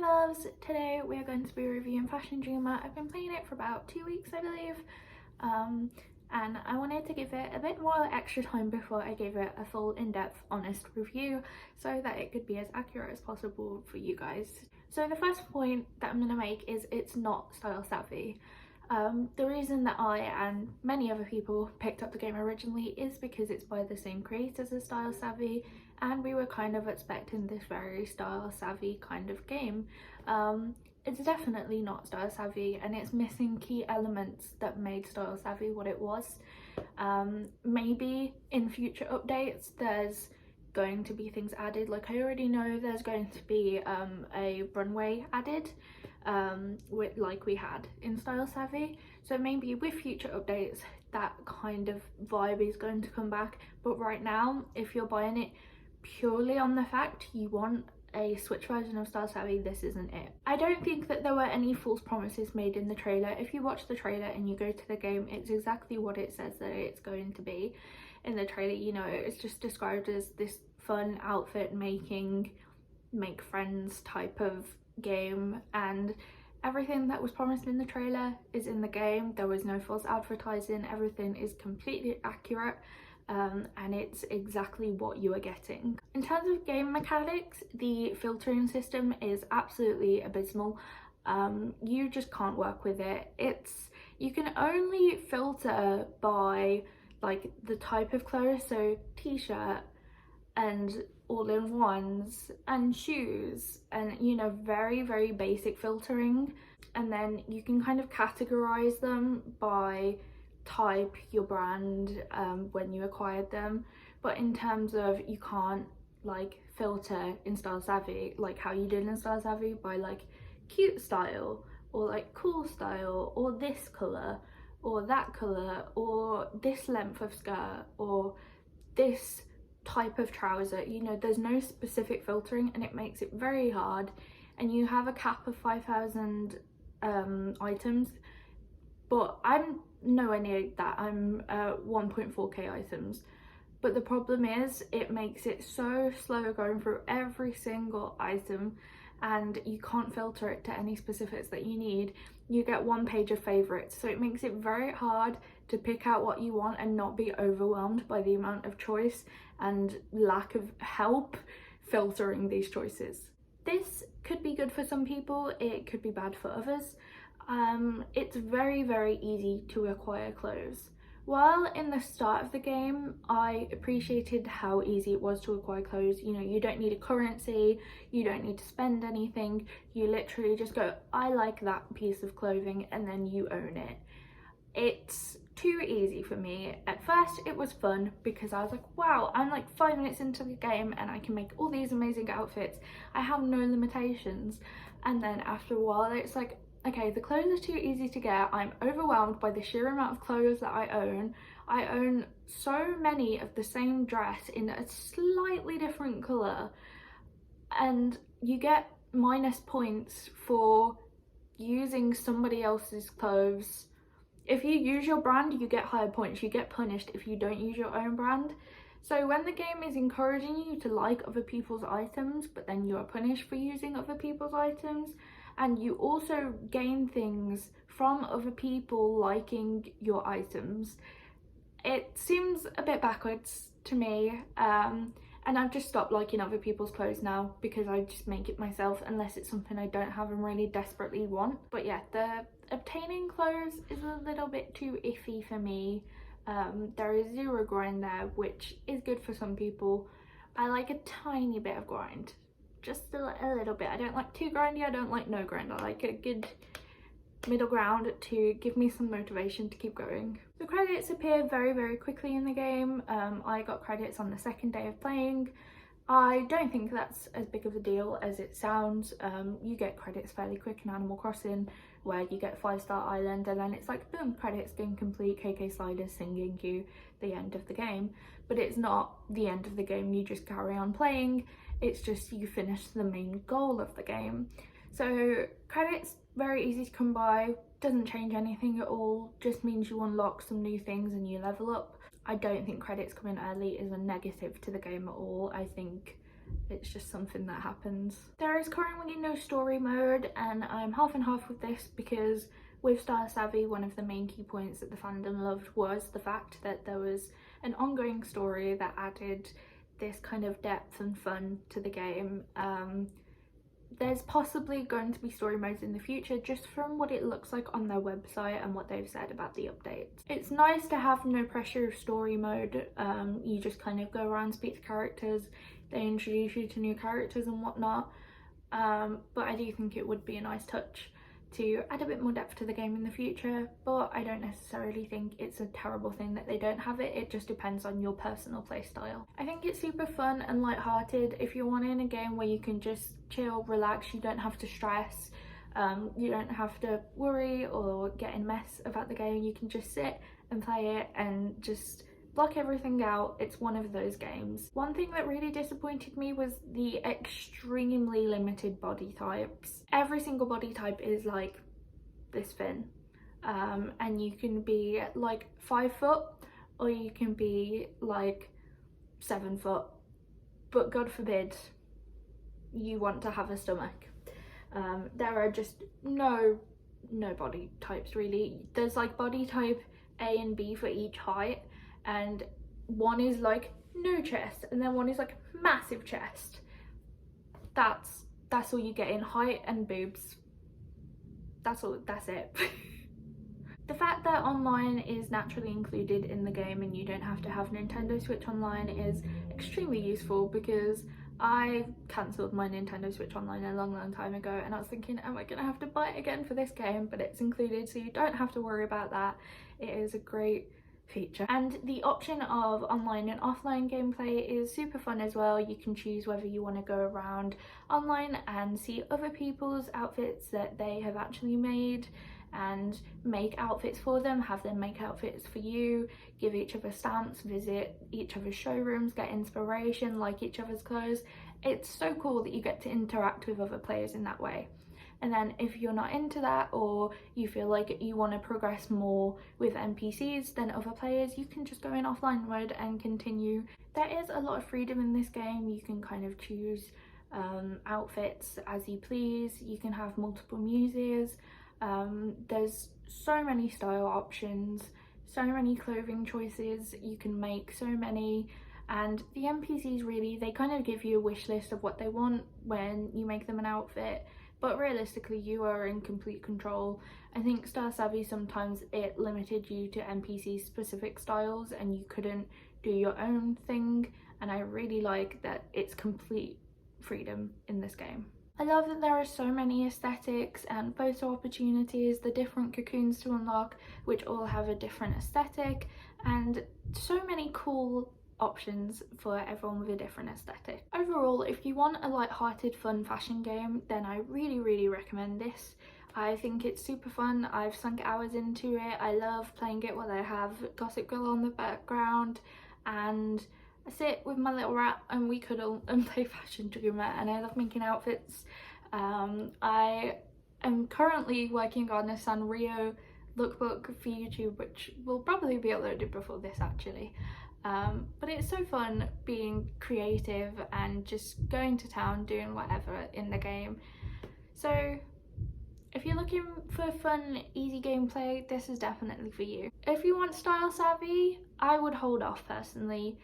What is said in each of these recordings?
loves, today we are going to be reviewing Fashion Dreamer. I've been playing it for about 2 weeks, I believe, and I wanted to give it a bit more extra time before I gave it a full in-depth honest review so that it could be as accurate as possible for you guys. So the first point that I'm going to make is it's not style savvy. The reason that I and many other people picked up the game originally is because it's by the same creators as Style Savvy, and we were kind of expecting this very style savvy kind of game. It's definitely not style savvy, and it's missing key elements that made Style Savvy what it was. Maybe in future updates there's going to be things added. Like, I already know there's going to be a runway added, like we had in Style Savvy, so maybe with future updates that kind of vibe is going to come back. But right now, if you're buying it purely on the fact you want a Switch version of Style Savvy, this isn't it. I don't think that there were any false promises made in the trailer. If you watch the trailer and you go to the game, it's exactly what it says that it's going to be. In the trailer, you know, it's just described as this fun outfit making, make friends type of game, and everything that was promised in the trailer is in the game. There was no false advertising, everything is completely accurate, and it's exactly what you are getting. In terms of game mechanics, the filtering system is absolutely abysmal. You just can't work with it. You can only filter by like the type of clothes, so t-shirt and all-in-ones and shoes, and you know, very basic filtering. And then you can kind of categorize them by type, your brand, when you acquired them. But in terms of, you can't like filter in Style Savvy like how you did in Style Savvy by like cute style or like cool style or this color or that color or this length of skirt or this type of trouser. You know, there's no specific filtering, and it makes it very hard. And you have a cap of 5,000 items, but I'm nowhere near that. I'm 1.4k items. But the problem is it makes it so slow going through every single item, and you can't filter it to any specifics that you need. You get one page of favorites, so it makes it very hard to pick out what you want and not be overwhelmed by the amount of choice and lack of help filtering these choices. This could be good for some people, it could be bad for others. It's very easy to acquire clothes. While in the start of the game I appreciated how easy it was to acquire clothes. You know, you don't need a currency, you don't need to spend anything, you literally just go, I like that piece of clothing, and then you own it. It's too easy for me. At first it was fun because I was like, wow, I'm like 5 minutes into the game and I can make all these amazing outfits, I have no limitations. And then after a while it's like, okay, the clothes are too easy to get, I'm overwhelmed by the sheer amount of clothes that I own. I own so many of the same dress in a slightly different colour, and you get minus points for using somebody else's clothes. If you use your brand, you get higher points. You get punished if you don't use your own brand. So when the game is encouraging you to like other people's items, but then you are punished for using other people's items, and you also gain things from other people liking your items, it seems a bit backwards to me. And I've just stopped liking other people's clothes now because I just make it myself unless it's something I don't have and really desperately want. But yeah, the obtaining clothes is a little bit too iffy for me. There is zero grind there, which is good for some people. I like a tiny bit of grind, just a little bit. I don't like too grindy, I don't like no grind. I like a good middle ground to give me some motivation to keep going. The credits appear very quickly in the game. I got credits on the second day of playing. I don't think that's as big of a deal as it sounds. You get credits fairly quick in Animal Crossing, where you get 5-star island and then it's like boom, credits, game complete, KK Sliders singing you the end of the game. But it's not the end of the game, you just carry on playing. It's just you finish the main goal of the game. So credits, very easy to come by, doesn't change anything at all, just means you unlock some new things and you level up. I don't think credits coming early is a negative to the game at all. I think it's just something that happens. There is currently no story mode, and I'm half and half with this because with Star Savvy, one of the main key points that the fandom loved was the fact that there was an ongoing story that added this kind of depth and fun to the game. There's possibly going to be story modes in the future, just from what it looks like on their website and what they've said about the updates. It's nice to have no pressure of story mode. You just kind of go around, speak to characters, they introduce you to new characters and whatnot. But I do think it would be a nice touch to add a bit more depth to the game in the future, but I don't necessarily think it's a terrible thing that they don't have it. It just depends on your personal playstyle. I think it's super fun and lighthearted. If you're wanting a game where you can just chill, relax, you don't have to stress, you don't have to worry or get in mess about the game, you can just sit and play it and just block everything out. It's one of those games. One thing that really disappointed me was the extremely limited body types. Every single body type is like this thin, and you can be like 5 foot or you can be like 7 foot, but God forbid you want to have a stomach. There are just no body types really. There's like body type A and B for each height, and one is like no chest and then one is like massive chest. That's all you get in height and boobs. That's it. The fact that online is naturally included in the game and you don't have to have Nintendo Switch Online is extremely useful, because I cancelled my Nintendo Switch Online a long time ago and I was thinking, am I gonna have to buy it again for this game? But it's included, so you don't have to worry about that. It is a great feature, and the option of online and offline gameplay is super fun as well. You can choose whether you want to go around online and see other people's outfits that they have actually made and make outfits for them, have them make outfits for you, give each other stamps, visit each other's showrooms, get inspiration, like each other's clothes. It's so cool that you get to interact with other players in that way. And then if you're not into that, or you feel like you want to progress more with NPCs than other players, you can just go in offline mode and continue. There is a lot of freedom in this game. You can kind of choose outfits as you please. You can have multiple muses. There's so many style options, so many clothing choices you can make, so many. And the NPCs really, they kind of give you a wish list of what they want when you make them an outfit. But realistically, you are in complete control. I think Star Savvy, sometimes it limited you to NPC specific styles and you couldn't do your own thing. And I really like that it's complete freedom in this game. I love that there are so many aesthetics and photo opportunities, the different cocoons to unlock, which all have a different aesthetic, and so many cool options for everyone with a different aesthetic. Overall, if you want a light-hearted fun fashion game, then I really recommend this. I think it's super fun. I've sunk hours into it. I love playing it while I have Gossip Girl on the background and I sit with my little rat and we cuddle and play Fashion Dreamer, and I love making outfits. I am currently working on a Sanrio lookbook for YouTube, which will probably be uploaded before this actually. But it's so fun being creative and just going to town, doing whatever in the game. So if you're looking for fun, easy gameplay, this is definitely for you. If you want Style Savvy, I would hold off personally.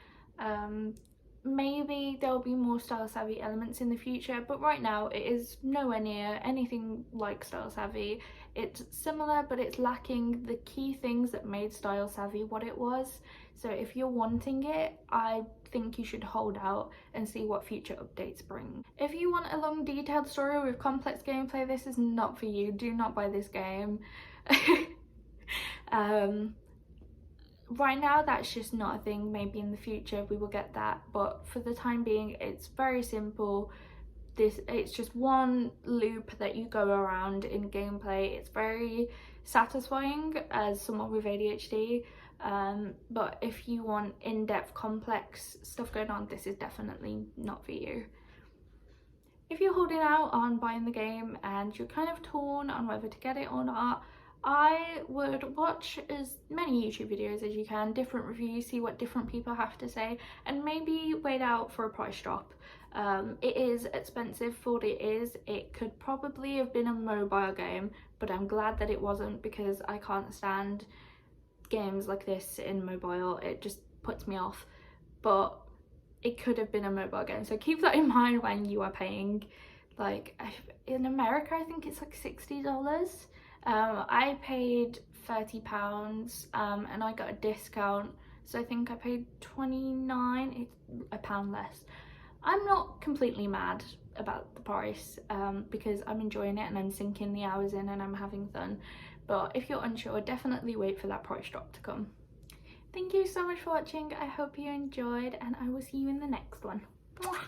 Maybe there'll be more Style Savvy elements in the future, but right now it is nowhere near anything like Style Savvy. It's similar, but it's lacking the key things that made Style Savvy what it was. So if you're wanting it, I think you should hold out and see what future updates bring. If you want a long detailed story with complex gameplay, this is not for you. Do not buy this game. Right now that's just not a thing. Maybe in the future we will get that, but for the time being it's very simple. It's just one loop that you go around in gameplay. It's very satisfying as someone with ADHD, but if you want in-depth complex stuff going on, this is definitely not for you. If you're holding out on buying the game and you're kind of torn on whether to get it or not, I would watch as many YouTube videos as you can, different reviews, see what different people have to say, and maybe wait out for a price drop. It is expensive for what it is. It could probably have been a mobile game, but I'm glad that it wasn't, because I can't stand games like this in mobile. It just puts me off. But it could have been a mobile game, so keep that in mind when you are paying. Like, in America I think it's like $60. I paid £30, and I got a discount, so I think I paid 29, it's a pound less. I'm not completely mad about the price, because I'm enjoying it and I'm sinking the hours in and I'm having fun. But if you're unsure, definitely wait for that price drop to come. Thank you so much for watching. I hope you enjoyed, and I will see you in the next one. Mwah!